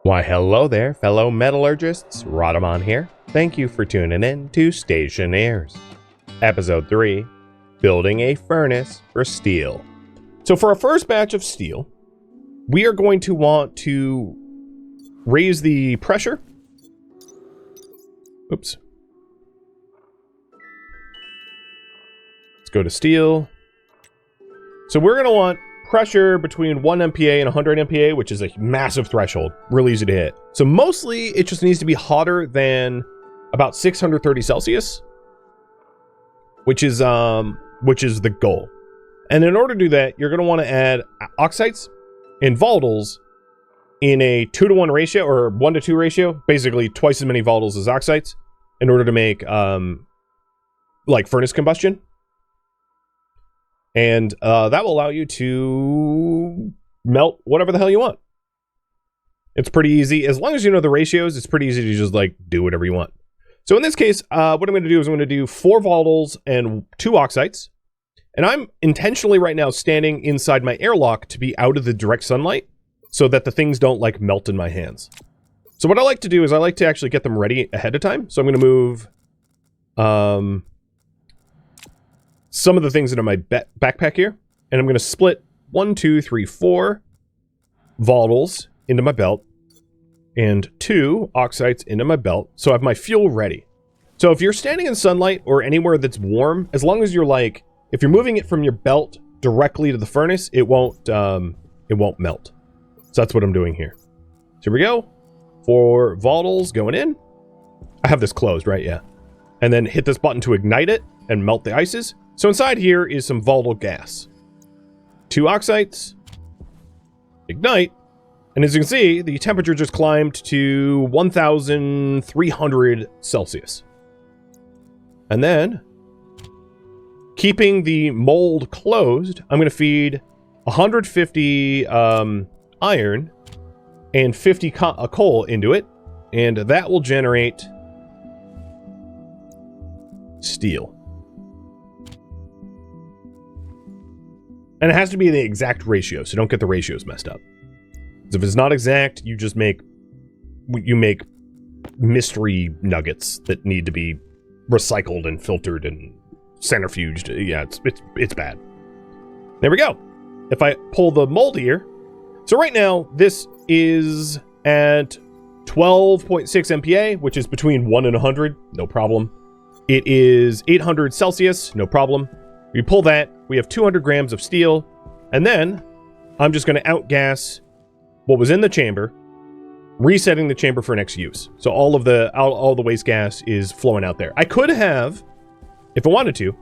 Why, hello there, fellow metallurgists. Rodamon here. Thank you for tuning in to Stationeers. Episode 3, Building a Furnace for Steel. So for our first batch of steel, we are going to want to raise the pressure. Oops. Let's go to steel. So we're going to want pressure between 1 MPa and 100 MPa, which is a massive threshold, really easy to hit. So mostly it just needs to be hotter than about 630 Celsius, which is the goal. And in order to do that, you're going to want to add oxides and volatiles in a 2-to-1 ratio or 1-to-2 ratio, basically twice as many volatiles as oxides, in order to make like furnace combustion. And that will allow you to melt whatever the hell you want. It's pretty easy. As long as you know the ratios, it's pretty easy to just like do whatever you want. So in this case, what I'm going to do is I'm going to do 4 volatiles and 2 oxides. And I'm intentionally right now standing inside my airlock to be out of the direct sunlight so that the things don't like melt in my hands. So what I like to do is I like to actually get them ready ahead of time. So I'm going to move some of the things into my backpack here, and I'm going to split 1, 2, 3, 4 volatiles into my belt and 2 oxides into my belt, so I have my fuel ready. So if you're standing in sunlight or anywhere that's warm, as long as you're like, if you're moving it from your belt directly to the furnace, it won't melt. So that's what I'm doing here. So here we go. 4 volatiles going in. I have this closed, right? Yeah. And then hit this button to ignite it and melt the ices. So inside here is some volatile gas. 2 oxides. Ignite. And as you can see, the temperature just climbed to 1,300 Celsius. And then, keeping the mold closed, I'm going to feed 150 iron and 50 coal into it. And that will generate steel. And it has to be the exact ratio, so don't get the ratios messed up. Because if it's not exact, you just make mystery nuggets that need to be recycled and filtered and centrifuged. Yeah, it's bad. There we go. If I pull the mold here, so right now this is at 12.6 MPa, which is between 1 and 100, no problem. It is 800 Celsius, no problem. We pull that, we have 200 grams of steel, and then I'm just going to outgas what was in the chamber, resetting the chamber for next use. So all the waste gas is flowing out there. I could have, if I wanted to,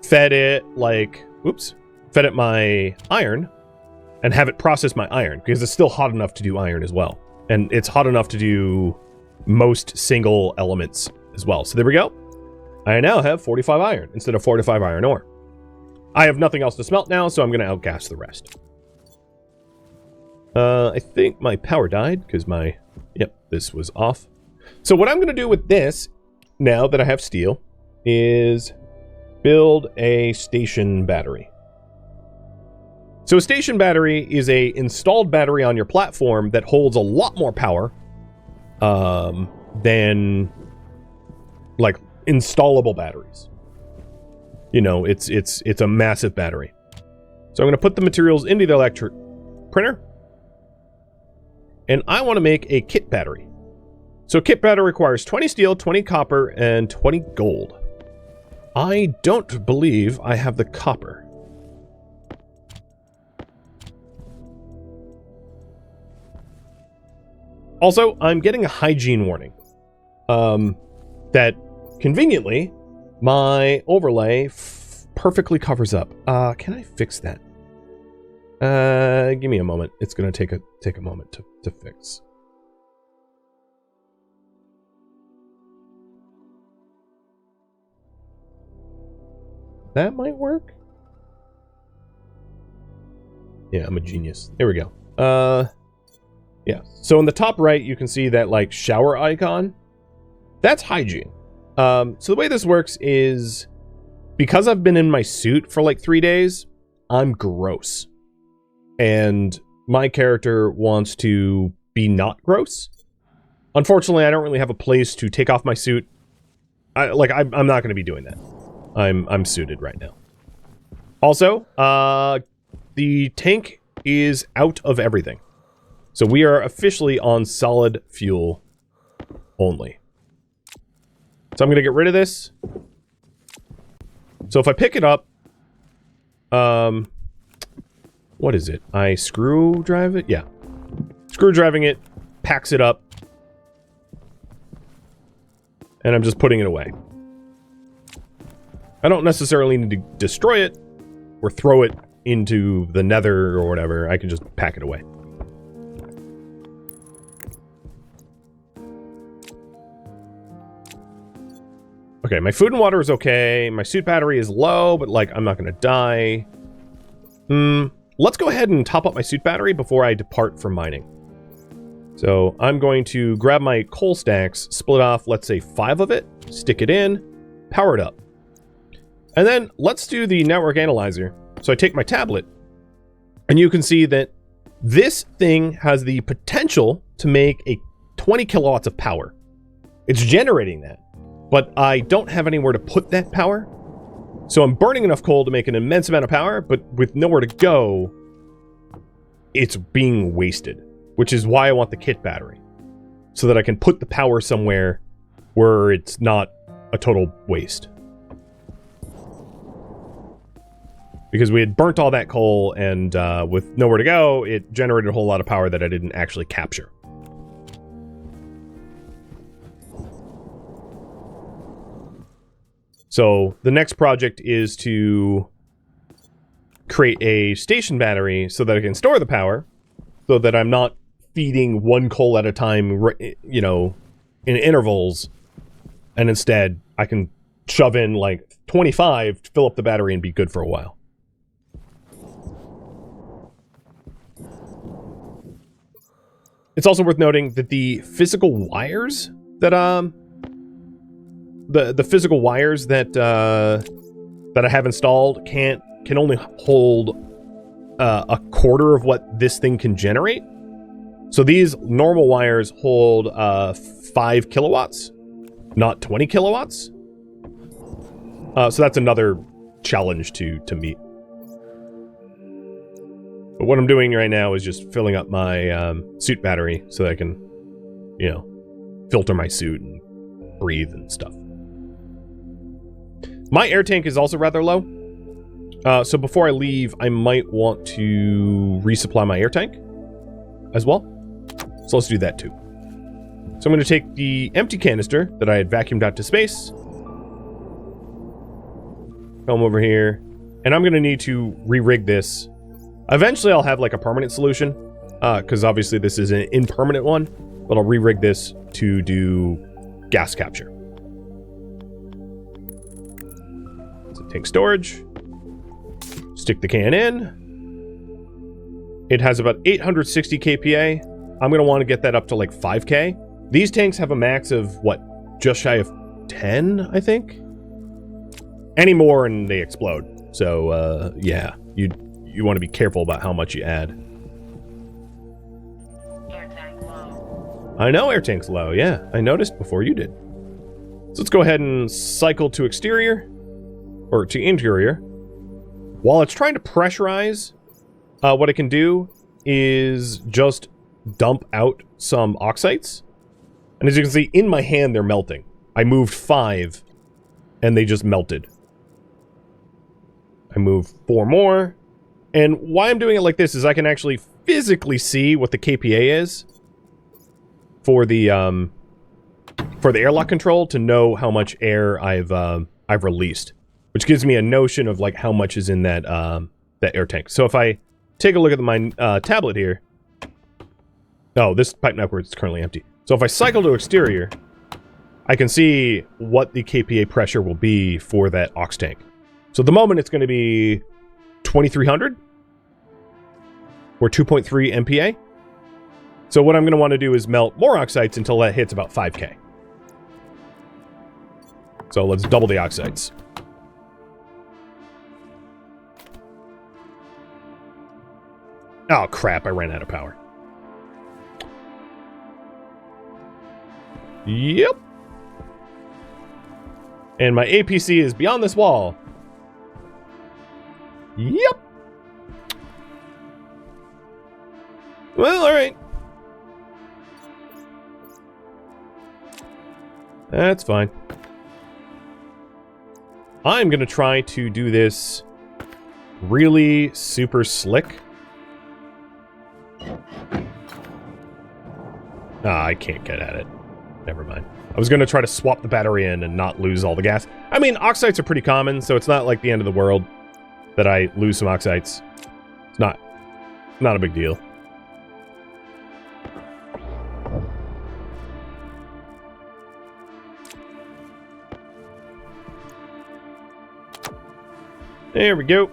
fed it my iron and have it process my iron, because it's still hot enough to do iron as well. And it's hot enough to do most single elements as well. So there we go. I now have 45 iron instead of 45 iron ore. I have nothing else to smelt now, so I'm going to outgas the rest. I think my power died because this was off. So what I'm going to do with this, now that I have steel, is build a station battery. So a station battery is a installed battery on your platform that holds a lot more power than like installable batteries. You know, it's a massive battery. So I'm going to put the materials into the electric printer. And I want to make a kit battery. So a kit battery requires 20 steel, 20 copper, and 20 gold. I don't believe I have the copper. Also, I'm getting a hygiene warning. That conveniently, my overlay perfectly covers up. Can I fix that? Give me a moment. It's gonna take a moment to fix. That might work. Yeah, I'm a genius. There we go. Yeah. So in the top right, you can see that like shower icon. That's hygiene. So the way this works is, because I've been in my suit for like 3 days, I'm gross. And my character wants to be not gross. Unfortunately, I don't really have a place to take off my suit. I'm not going to be doing that. I'm suited right now. Also, the tank is out of everything. So we are officially on solid fuel only. So I'm going to get rid of this. So if I pick it up, what is it? I screw drive it? Yeah. Screw driving it, packs it up. And I'm just putting it away. I don't necessarily need to destroy it or throw it into the nether or whatever. I can just pack it away. Okay, my food and water is okay. My suit battery is low, but like I'm not going to die. Let's go ahead and top up my suit battery before I depart from mining. So I'm going to grab my coal stacks, split off, let's say 5 of it, stick it in, power it up. And then let's do the network analyzer. So I take my tablet, and you can see that this thing has the potential to make a 20 kilowatts of power. It's generating that, but I don't have anywhere to put that power. So I'm burning enough coal to make an immense amount of power, but with nowhere to go, it's being wasted, which is why I want the kit battery, so that I can put the power somewhere where it's not a total waste. Because we had burnt all that coal, and with nowhere to go, it generated a whole lot of power that I didn't actually capture. So the next project is to create a station battery so that I can store the power, so that I'm not feeding one coal at a time, you know, in intervals, and instead I can shove in like 25 to fill up the battery and be good for a while. It's also worth noting that the physical wires that the physical wires that that I have installed can only hold a quarter of what this thing can generate. So these normal wires hold 5 kilowatts, not 20 kilowatts. So that's another challenge to meet. But what I'm doing right now is just filling up my suit battery so that I can, you know, filter my suit and breathe and stuff. My air tank is also rather low. So before I leave, I might want to resupply my air tank as well. So let's do that too. So I'm going to take the empty canister that I had vacuumed out to space. Come over here. And I'm going to need to re-rig this. Eventually I'll have like a permanent solution. Because obviously this is an impermanent one. But I'll re-rig this to do gas capture. So tank storage. Stick the can in. It has about 860 kPa. I'm going to want to get that up to like 5K. These tanks have a max of, what, just shy of 10, I think? Any more and they explode. So, yeah, you want to be careful about how much you add. Air tank low. I know air tank's low, yeah. I noticed before you did. So let's go ahead and cycle to exterior, or to interior. While it's trying to pressurize, what it can do is just dump out some oxides. And as you can see, in my hand, they're melting. I moved 5, and they just melted. I moved 4 more. And why I'm doing it like this is I can actually physically see what the kPa is for the airlock control to know how much air I've released, which gives me a notion of like how much is in that that air tank. So if I take a look at my tablet here. Oh, this pipe network is currently empty. So if I cycle to exterior, I can see what the kPa pressure will be for that aux tank. So at the moment it's going to be 2300 or 2.3 MPa. So what I'm going to want to do is melt more oxides until that hits about 5K. So let's double the oxides. Oh crap, I ran out of power. Yep. And my APC is beyond this wall. Yep. Well, alright. That's fine. I'm gonna try to do this really super slick. Ah, I can't get at it. Never mind. I was gonna try to swap the battery in and not lose all the gas. I mean, oxides are pretty common, so it's not like the end of the world that I lose some oxides. It's not a big deal. There we go.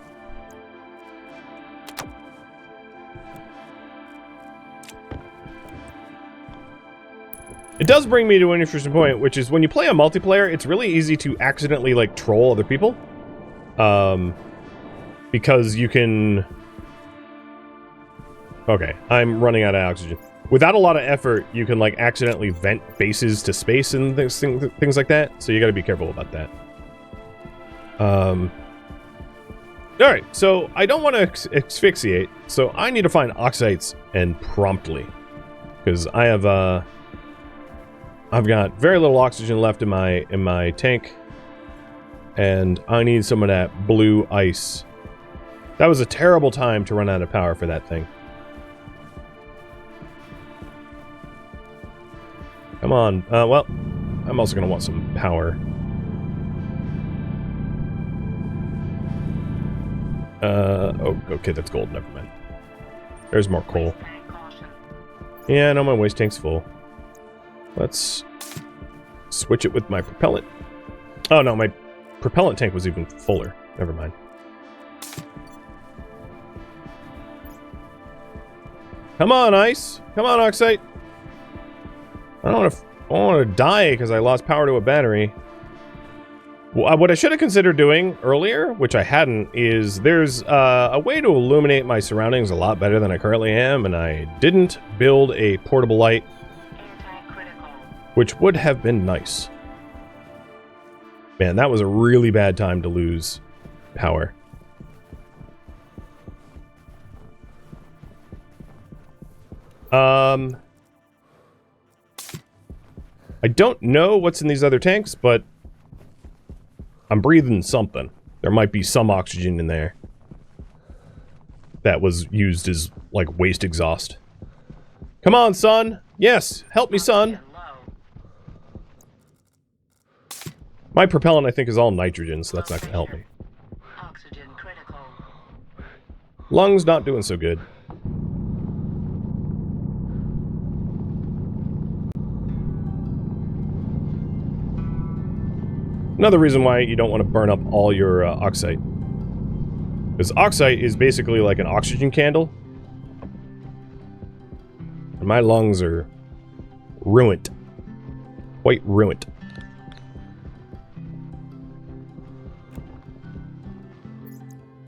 It does bring me to an interesting point, which is when you play a multiplayer, it's really easy to accidentally, like, troll other people. Because you can... Okay, I'm running out of oxygen. Without a lot of effort, you can, like, accidentally vent bases to space and things like that, so you gotta be careful about that. Alright, so I don't want to asphyxiate, so I need to find oxides, and promptly. Because I have, I've got very little oxygen left in my tank, and I need some of that blue ice. That was a terrible time to run out of power for that thing. Come on. Well, I'm also going to want some power. Oh, okay, that's gold. Never mind. There's more coal. Yeah, no, my waste tank's full. Let's switch it with my propellant. Oh, no, my propellant tank was even fuller. Never mind. Come on, ice. Come on, oxide. I don't want to die because I lost power to a battery. What I should have considered doing earlier, which I hadn't, is there's a way to illuminate my surroundings a lot better than I currently am, and I didn't build a portable light, which would have been nice. Man, that was a really bad time to lose power. I don't know what's in these other tanks, but I'm breathing something. There might be some oxygen in there that was used as, like, waste exhaust. Come on, son! Yes! Help me, son! My propellant, I think, is all nitrogen, so that's not gonna help me. Oxygen critical. Lungs not doing so good. Another reason why you don't want to burn up all your oxide. Because oxide is basically like an oxygen candle. And my lungs are ruined. Quite ruined.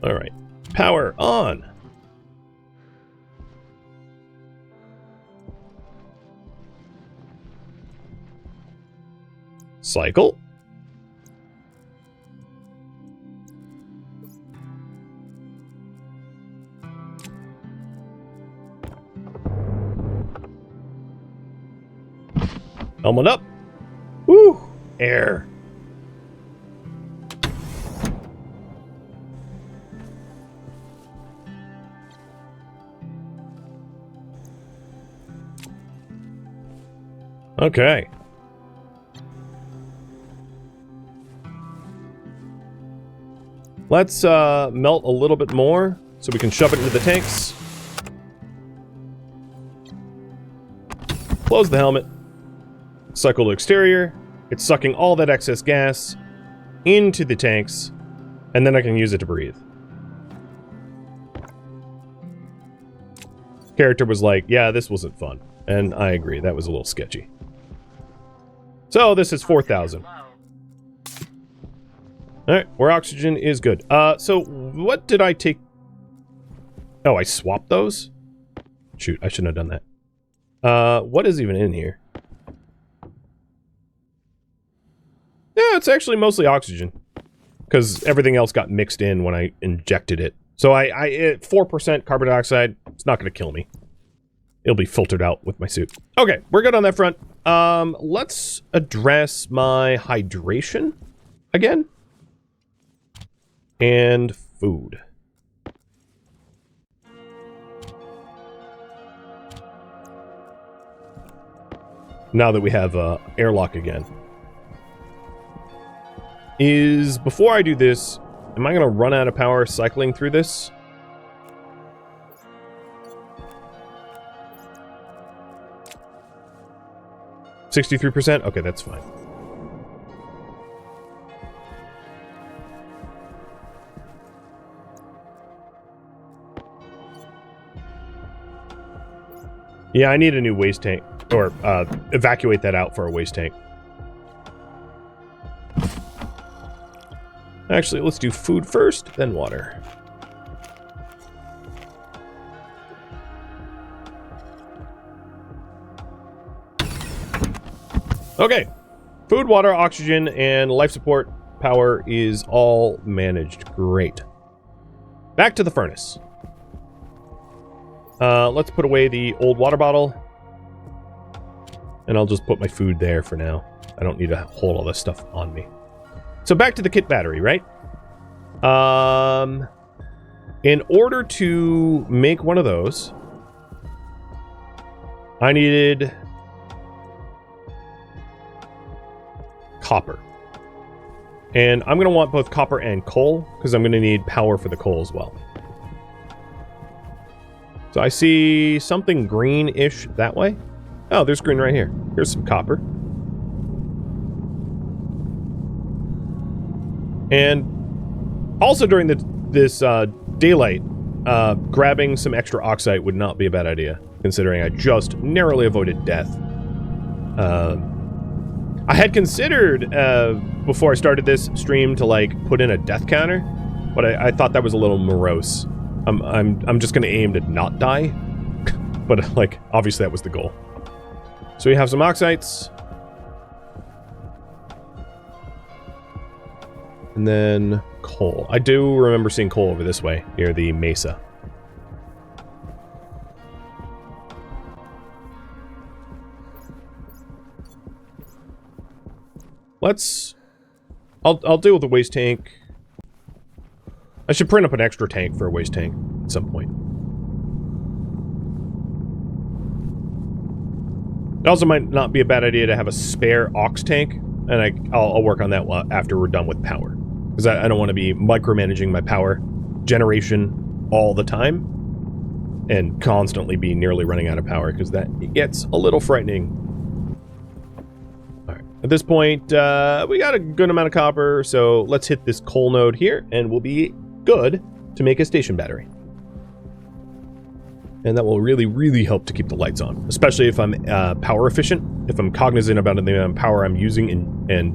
Alright. Power on! Cycle. Helmet up. Woo! Air. Okay. Let's melt a little bit more so we can shove it into the tanks. Close the helmet. Cycle to exterior. It's sucking all that excess gas into the tanks, and then I can use it to breathe. Character was like, yeah, this wasn't fun. And I agree, that was a little sketchy. So this is 4,000. Alright, where oxygen is good. So what did I take? Oh, I swapped those? Shoot, I shouldn't have done that. What is even in here? it's actually mostly oxygen. Because everything else got mixed in when I injected it. So 4% carbon dioxide, it's not going to kill me. It'll be filtered out with my suit. Okay, we're good on that front. Let's address my hydration again. And food. Now that we have airlock again. Before I do this, am I going to run out of power cycling through this? %? Okay, that's fine. Yeah, I need a new waste tank. Or evacuate that out for a waste tank. Actually, let's do food first, then water. Okay. Food, water, oxygen, and life support power is all managed. Great. Back to the furnace. Let's put away the old water bottle. And I'll just put my food there for now. I don't need to hold all this stuff on me. So back to the kit battery, right? In order to make one of those, I needed copper. And I'm going to want both copper and coal, because I'm going to need power for the coal as well. So I see something green-ish that way. Oh, there's green right here. Here's some copper. And also during this daylight, grabbing some extra oxide would not be a bad idea, considering I just narrowly avoided death. I had considered, before I started this stream, to, like, put in a death counter, but I thought that was a little morose. I'm just gonna aim to not die, but, like, obviously that was the goal. So we have some oxides. And then coal. I do remember seeing coal over this way, near the mesa. I'll deal with the waste tank. I should print up an extra tank for a waste tank at some point. It also might not be a bad idea to have a spare aux tank, and I'll work on that after we're done with power. Because I don't want to be micromanaging my power generation all the time, and constantly be nearly running out of power, because that gets a little frightening. Alright, at this point, we got a good amount of copper, so let's hit this coal node here, and we'll be good to make a station battery. And that will really, really help to keep the lights on, especially if I'm power efficient, if I'm cognizant about the amount of power I'm using and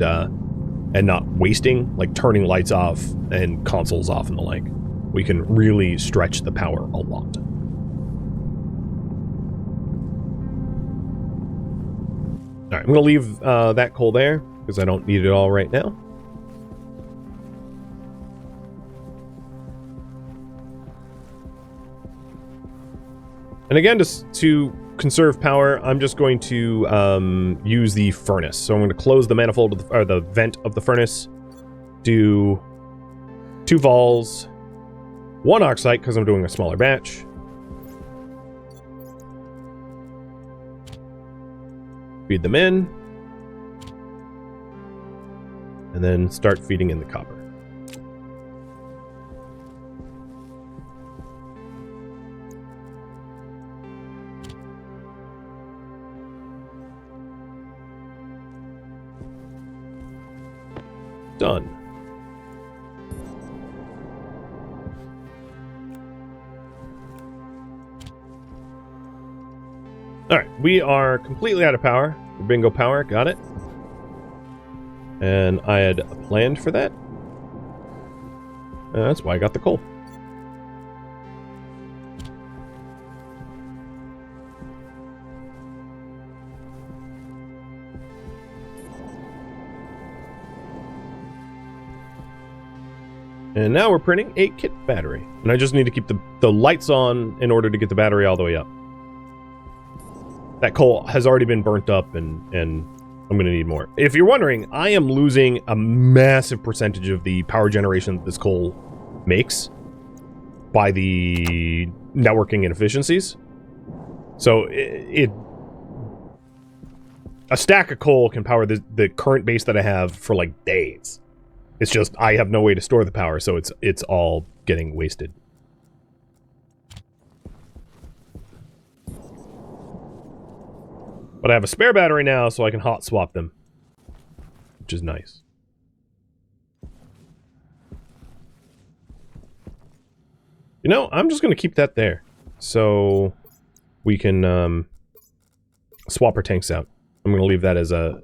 not wasting, like turning lights off and consoles off and the like. We can really stretch the power a lot. All right, I'm going to leave that coal there because I don't need it all right now. And again, to conserve power, I'm just going to use the furnace. So I'm going to close the manifold or the vent of the furnace. Do 2 vols, 1 oxide because I'm doing a smaller batch. Feed them in. And then start feeding in the copper. Done. Alright, we are completely out of power. Bingo power, got it. And I had planned for that. That's why I got the coal. And now we're printing a kit battery. And I just need to keep the lights on in order to get the battery all the way up. That coal has already been burnt up, and I'm going to need more. If you're wondering, I am losing a massive percentage of the power generation that this coal makes by the networking inefficiencies. So a stack of coal can power the current base that I have for like days. It's just I have no way to store the power, so it's all getting wasted. But I have a spare battery now, so I can hot swap them, which is nice. You know, I'm just going to keep that there, so we can swap our tanks out. I'm going to leave that as a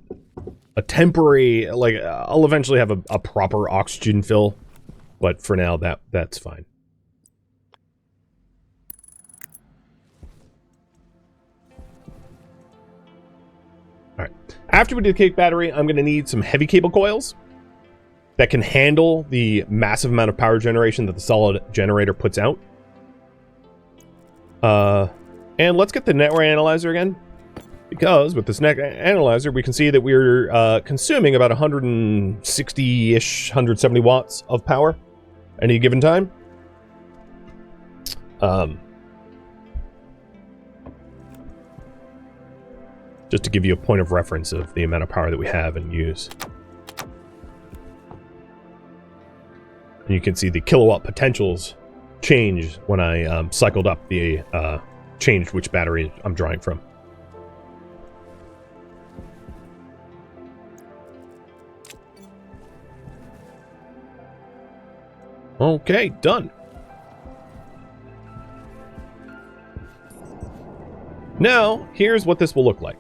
temporary, like, I'll eventually have a proper oxygen fill, but for now, that's fine. Alright, after we do the cake battery, I'm going to need some heavy cable coils that can handle the massive amount of power generation that the solid generator puts out. And let's get the network analyzer again. Because with this analyzer, we can see that we're consuming about 160-ish, 170 watts of power at any given time. Just to give you a point of reference of the amount of power that we have and use. And you can see the kilowatt potentials change when I cycled up the changed which battery I'm drawing from. Okay, done. Now, here's what this will look like.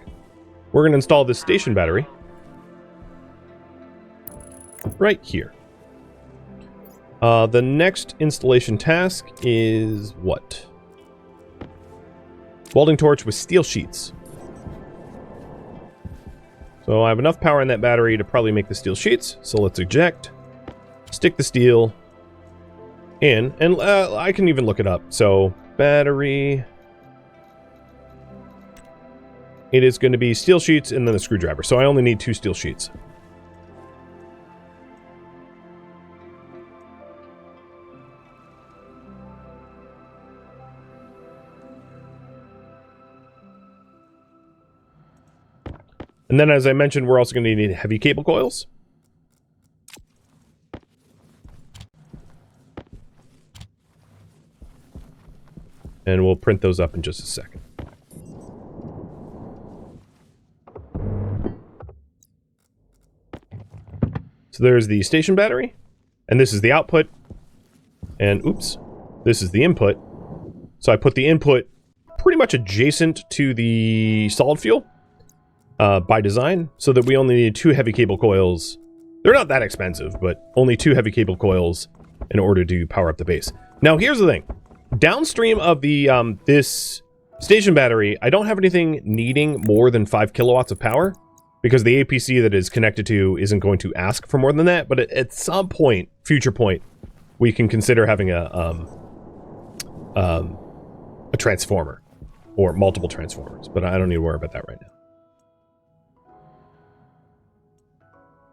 We're going to install this station battery right here. The next installation task is what? Welding torch with steel sheets. So I have enough power in that battery to probably make the steel sheets. So let's eject, stick the steel in, and I can even look it up. So battery, it is going to be steel sheets and then the screwdriver. So I only need 2 steel sheets. And then, as I mentioned, we're also going to need heavy cable coils. And we'll print those up in just a second. So there's the station battery, and this is the output. And oops, this is the input. So I put the input pretty much adjacent to the solid fuel. By design, so that we only need 2 heavy cable coils. They're not that expensive, but only 2 heavy cable coils in order to power up the base. Now, here's the thing. Downstream of the this station battery, I don't have anything needing more than 5 kilowatts of power, because the APC that is connected to isn't going to ask for more than that, but at some point, future point, we can consider having a transformer, or multiple transformers, but I don't need to worry about that right now.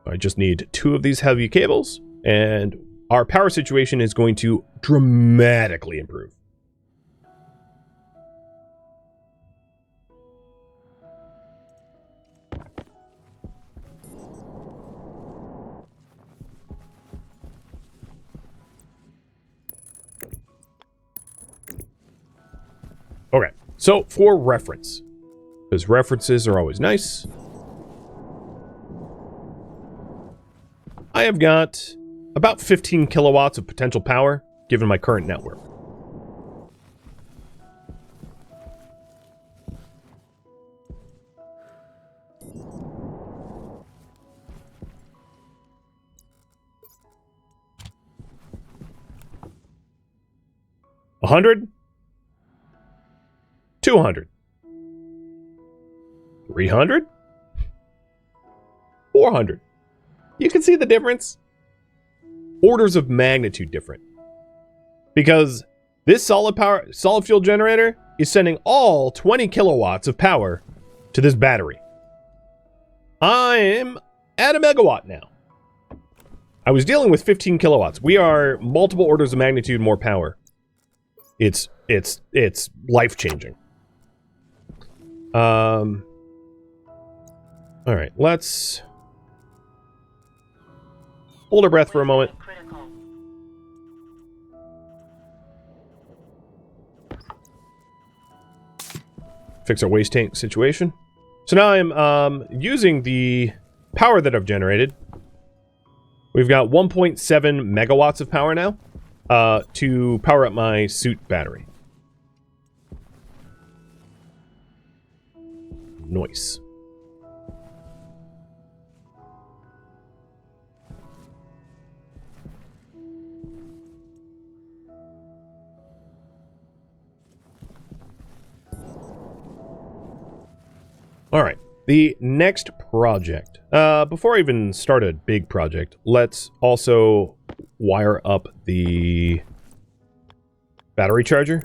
I just need 2 of these heavy cables, and our power situation is going to dramatically improve. Okay, so for reference, because references are always nice, I have got about 15 kilowatts of potential power, given my current network. $100, $200, $300, $400. You can see the difference. orders of magnitude different. Because this solid fuel generator is sending all 20 kilowatts of power to this battery. I'm at a megawatt now. I was dealing with 15 kilowatts. We are multiple orders of magnitude more power. It's life-changing. All right, let's hold our breath for a moment. Critical. Fix our waste tank situation. So now I'm using the power that I've generated. We've got 1.7 megawatts of power now to power up my suit battery. Nice. All right, the next project. Before I even start a big project, let's also wire up the battery charger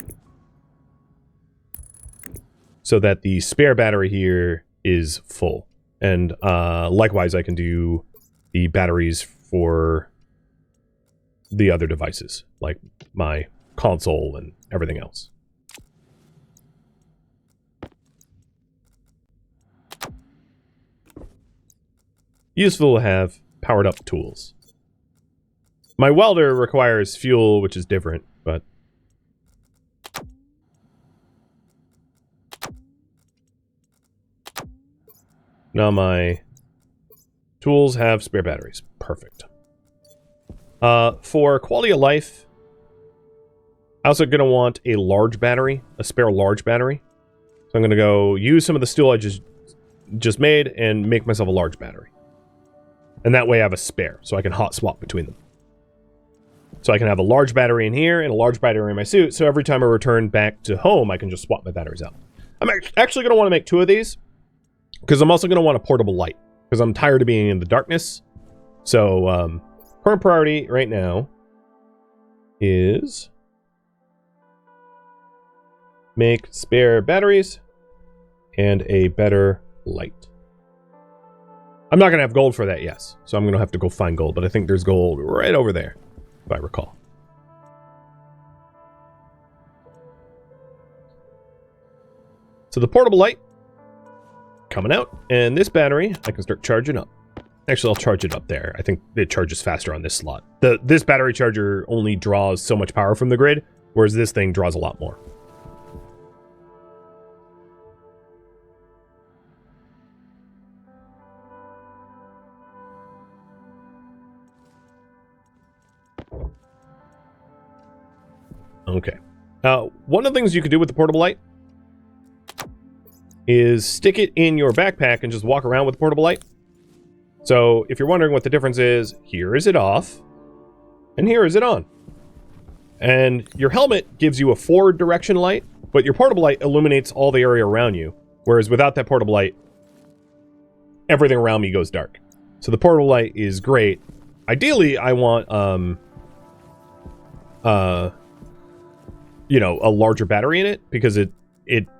so that the spare battery here is full. And likewise, I can do the batteries for the other devices, like my console and everything else. Useful to have powered up tools. My welder requires fuel, which is different, but now my tools have spare batteries. Perfect. For quality of life, I also going to want a large battery, a spare large battery. So I'm going to go use some of the steel I just made and make myself a large battery. And that way I have a spare, so I can hot swap between them. So I can have a large battery in here and a large battery in my suit, so every time I return back to home, I can just swap my batteries out. I'm actually going to want to make 2 of these, because I'm also going to want a portable light, because I'm tired of being in the darkness. So, current priority right now is make spare batteries and a better light. I'm not going to have gold for that, yes. So I'm going to have to go find gold, but I think there's gold right over there, if I recall. So the portable light coming out, and this battery I can start charging up. Actually, I'll charge it up there. I think it charges faster on this slot. This battery charger only draws so much power from the grid, whereas this thing draws a lot more. Okay. One of the things you could do with the portable light is stick it in your backpack and just walk around with the portable light. So if you're wondering what the difference is, here is it off, and here is it on. And your helmet gives you a forward direction light, but your portable light illuminates all the area around you. Whereas without that portable light, everything around me goes dark. So the portable light is great. Ideally, I want, you know, a larger battery in it, because it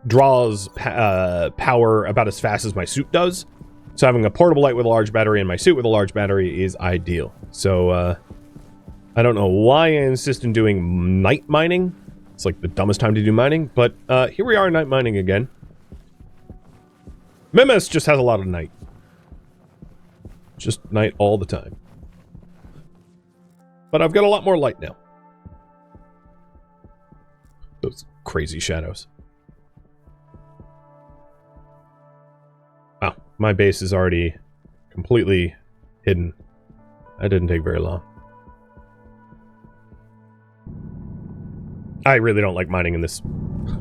draws power about as fast as my suit does. So having a portable light with a large battery and my suit with a large battery is ideal. So I don't know why I insist on doing night mining. It's like the dumbest time to do mining, but here we are night mining again. Mimas just has a lot of night. Just night all the time. But I've got a lot more light now. Those crazy shadows. Wow, my base is already completely hidden. That didn't take very long. I really don't like mining in this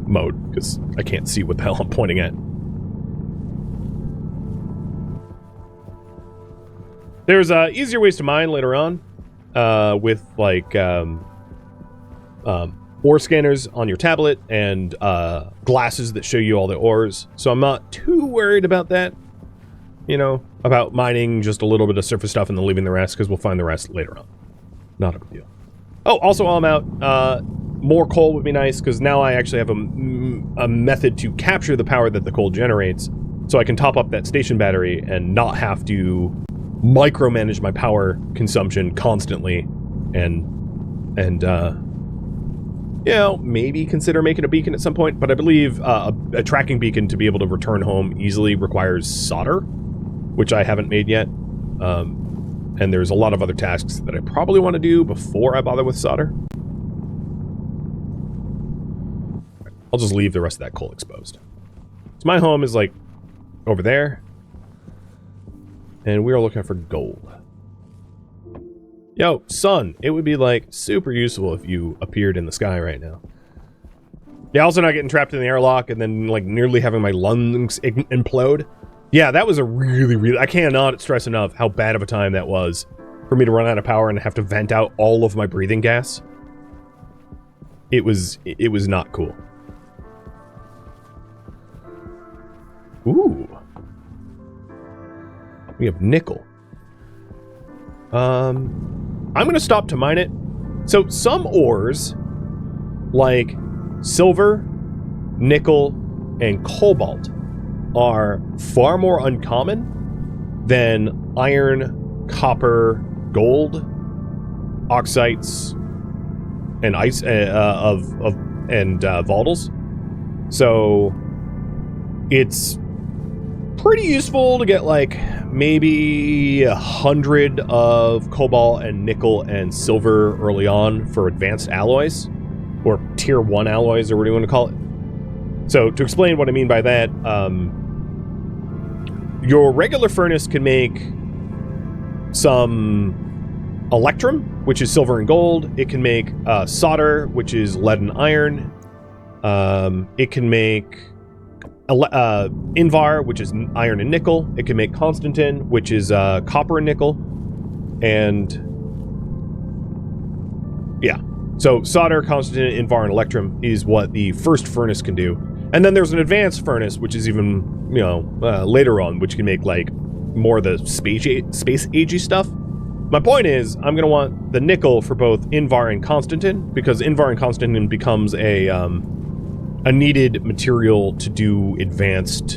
mode, because I can't see what the hell I'm pointing at. There's easier ways to mine later on, with like ore scanners on your tablet and glasses that show you all the ores. So I'm not too worried about that, you know, about mining just a little bit of surface stuff and then leaving the rest, because we'll find the rest later on. Not a big deal. Oh, also while I'm out, more coal would be nice, because now I actually have a method to capture the power that the coal generates, so I can top up that station battery and not have to micromanage my power consumption constantly, and you know, maybe consider making a beacon at some point, but I believe a tracking beacon to be able to return home easily requires solder, which I haven't made yet. And there's a lot of other tasks that I probably want to do before I bother with solder. I'll just leave the rest of that coal exposed. So my home is like over there, and we are looking for gold. Yo, sun, it would be like super useful if you appeared in the sky right now. Yeah, also not getting trapped in the airlock and then like nearly having my lungs implode. Yeah, that was a really, I cannot stress enough how bad of a time that was for me to run out of power and have to vent out all of my breathing gas. It was not cool. Ooh. We have nickel. I'm gonna stop to mine it. So some ores, like silver, nickel, and cobalt, are far more uncommon than iron, copper, gold, oxides, and ice and volatiles. So it's pretty useful to get like maybe 100 of cobalt and nickel and silver early on for advanced alloys, or tier 1 alloys, or what do you want to call it. So to explain what I mean by that, your regular furnace can make some electrum, which is silver and gold. It can make solder, which is lead and iron. It can make Invar, which is iron and nickel. It can make Constantin, which is copper and nickel. And yeah, so solder, Constantin, Invar, and electrum is what the first furnace can do. And then there's an advanced furnace, which is even, you know, later on, which can make like more of the space agey stuff. My point is, I'm gonna want the nickel for both Invar and Constantin, because Invar and Constantin becomes a needed material to do advanced,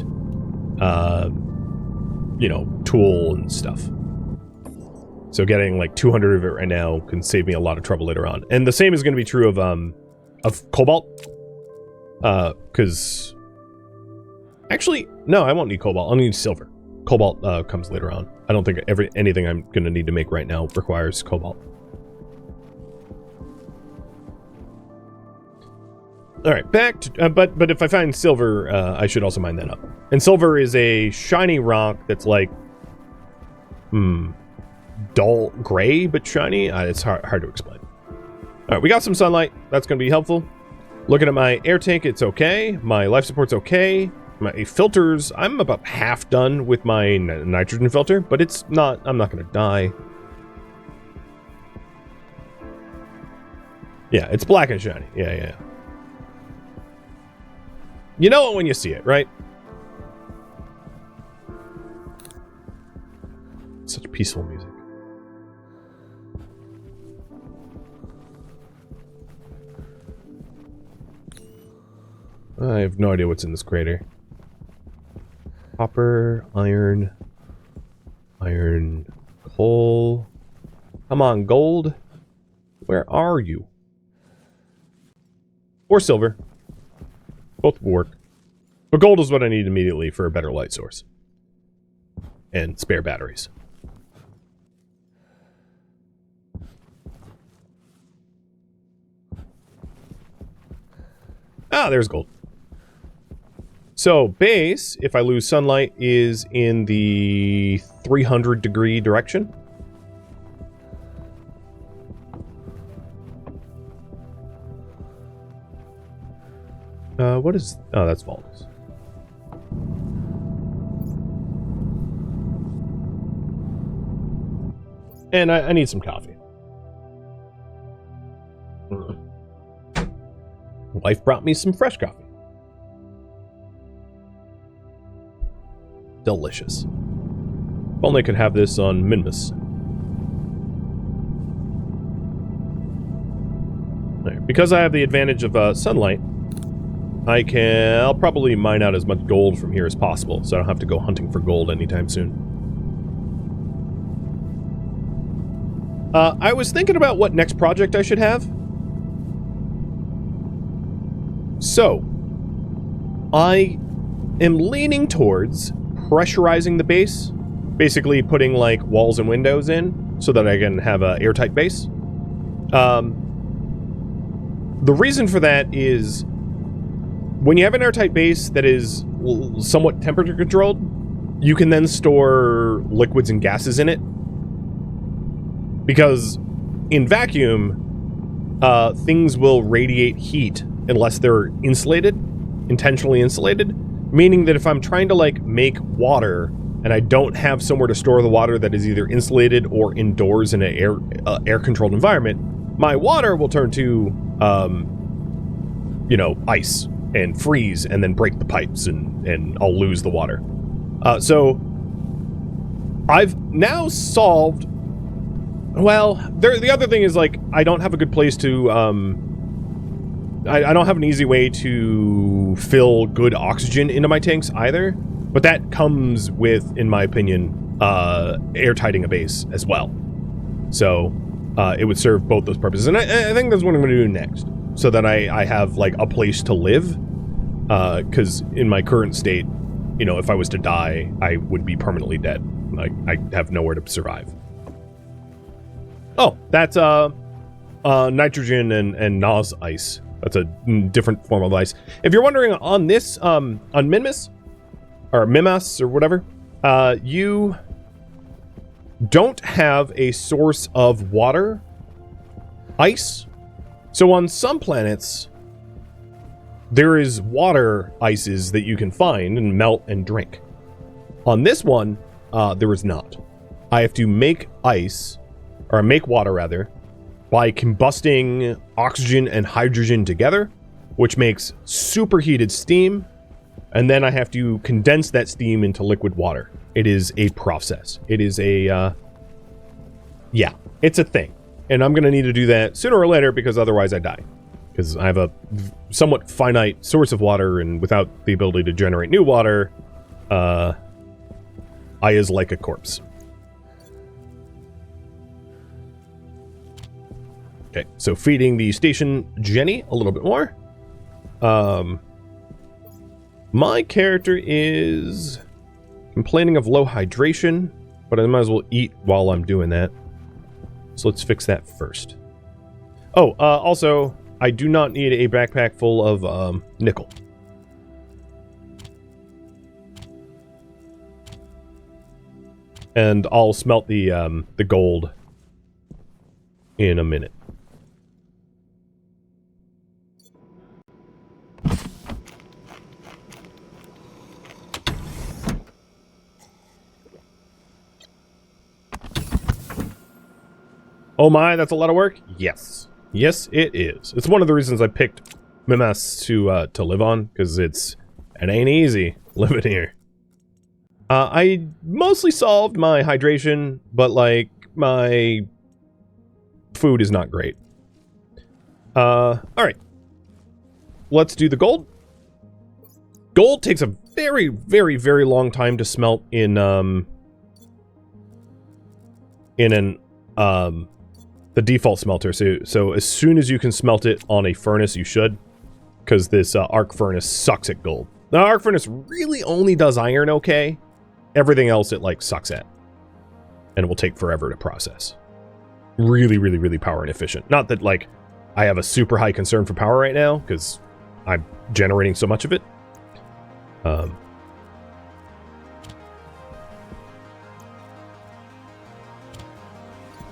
you know, tool and stuff. So getting like 200 of it right now can save me a lot of trouble later on. And the same is going to be true of cobalt. Because actually, no, I won't need cobalt. I'll need silver. Cobalt comes later on. I don't think anything I'm going to need to make right now requires cobalt. All right, back to, but if I find silver, I should also mine that up. And silver is a shiny rock that's like, dull gray but shiny. It's hard to explain. All right, we got some sunlight. That's going to be helpful. Looking at my air tank, it's okay. My life support's okay. My filters, I'm about half done with my nitrogen filter, but it's not. I'm not going to die. Yeah, it's black and shiny. Yeah. You know it when you see it, right? Such peaceful music. I have no idea what's in this crater. Copper, iron, coal. Come on, gold. Where are you? Or silver. Both work. But gold is what I need immediately for a better light source. And spare batteries. Ah, there's gold. So, base, if I lose sunlight, is in the 300 degree direction. What is... Oh, that's volatiles. And I need some coffee. Wife brought me some fresh coffee. Delicious. If only I could have this on Mimas. Right. Because I have the advantage of sunlight, I'll probably mine out as much gold from here as possible, so I don't have to go hunting for gold anytime soon. I was thinking about what next project I should have. So, I am leaning towards pressurizing the base, basically putting like walls and windows in so that I can have an airtight base. The reason for that is when you have an airtight base that is somewhat temperature controlled, you can then store liquids and gases in it. Because in vacuum, things will radiate heat unless they're insulated, intentionally insulated, meaning that if I'm trying to like make water and I don't have somewhere to store the water that is either insulated or indoors in an air-controlled environment, my water will turn to, ice and freeze and then break the pipes and I'll lose the water. So I've now solved. Well, the other thing is like I don't have a good place to. I don't have an easy way to fill good oxygen into my tanks either, but that comes with, in my opinion, airtighting a base as well. So it would serve both those purposes, and I think that's what I'm going to do next, so that I have like a place to live. Because in my current state, if I was to die, I would be permanently dead. Like I have nowhere to survive. Oh, that's nitrogen and Nas ice. That's a different form of ice. If you're wondering, on this, on Mimas, or Mimas, or whatever, you don't have a source of water, ice. So on some planets, there is water ices that you can find and melt and drink. On this one, there is not. I have to make ice, or make water rather, by combusting oxygen and hydrogen together, which makes superheated steam, and then I have to condense that steam into liquid water. It is a process. It is a, yeah, it's a thing. And I'm going to need to do that sooner or later because otherwise I die. Because I have a somewhat finite source of water, and without the ability to generate new water, I is like a corpse. Okay, so feeding the station Jenny a little bit more. My character is complaining of low hydration, but I might as well eat while I'm doing that. So let's fix that first. Oh, also, I do not need a backpack full of nickel. And I'll smelt the gold in a minute. Oh my, that's a lot of work? Yes. Yes, it is. It's one of the reasons I picked Mimas to live on, because it ain't easy living here. I mostly solved my hydration, but like my food is not great. Alright. Let's do the gold. Gold takes a very, very, very long time to smelt in the default smelter. So as soon as you can smelt it on a furnace, you should, because this arc furnace sucks at gold. The arc furnace really only does iron okay. Everything else it like sucks at, and it will take forever to process. Really, really, really power inefficient. Not that like I have a super high concern for power right now, because I'm generating so much of it.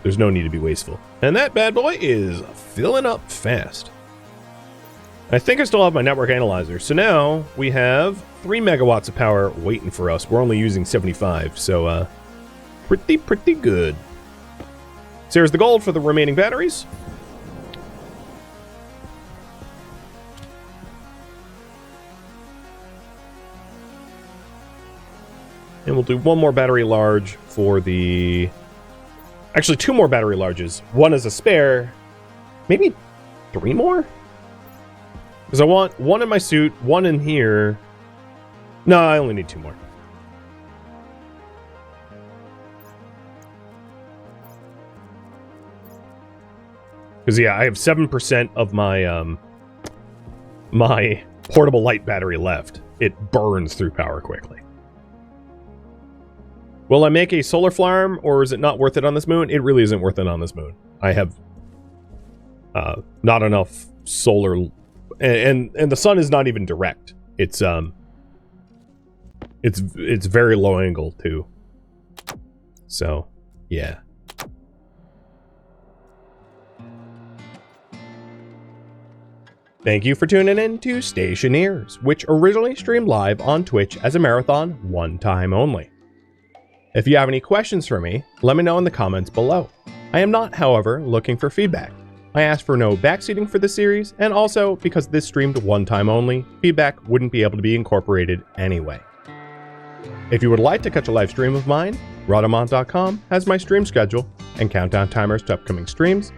There's no need to be wasteful. And that bad boy is filling up fast. I think I still have my network analyzer. So now we have 3 megawatts of power waiting for us. We're only using 75, so pretty good. So here's the gold for the remaining batteries. And we'll do one more battery large for the... Actually, 2 more battery larges. One as a spare. Maybe 3 more? Because I want 1 in my suit, 1 in here. No, I only need 2 more. Because, yeah, I have 7% of my, my portable light battery left. It burns through power quickly. Will I make a solar farm, or is it not worth it on this moon? It really isn't worth it on this moon. I have not enough solar, and the sun is not even direct. It's very low angle too. So, yeah. Thank you for tuning in to Stationeers, which originally streamed live on Twitch as a marathon, one time only. If you have any questions for me, let me know in the comments below. I am not, however, looking for feedback. I asked for no backseating for this series, and also, because this streamed one time only, feedback wouldn't be able to be incorporated anyway. If you would like to catch a live stream of mine, Rhodamont.com has my stream schedule and countdown timers to upcoming streams.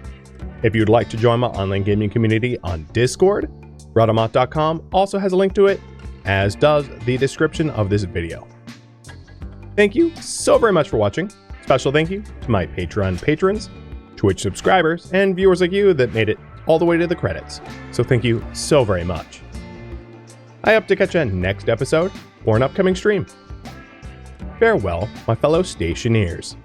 If you'd like to join my online gaming community on Discord, Rhodamont.com also has a link to it, as does the description of this video. Thank you so very much for watching. Special thank you to my Patreon patrons, Twitch subscribers, and viewers like you that made it all the way to the credits. So thank you so very much. I hope to catch you next episode or an upcoming stream. Farewell, my fellow Stationeers.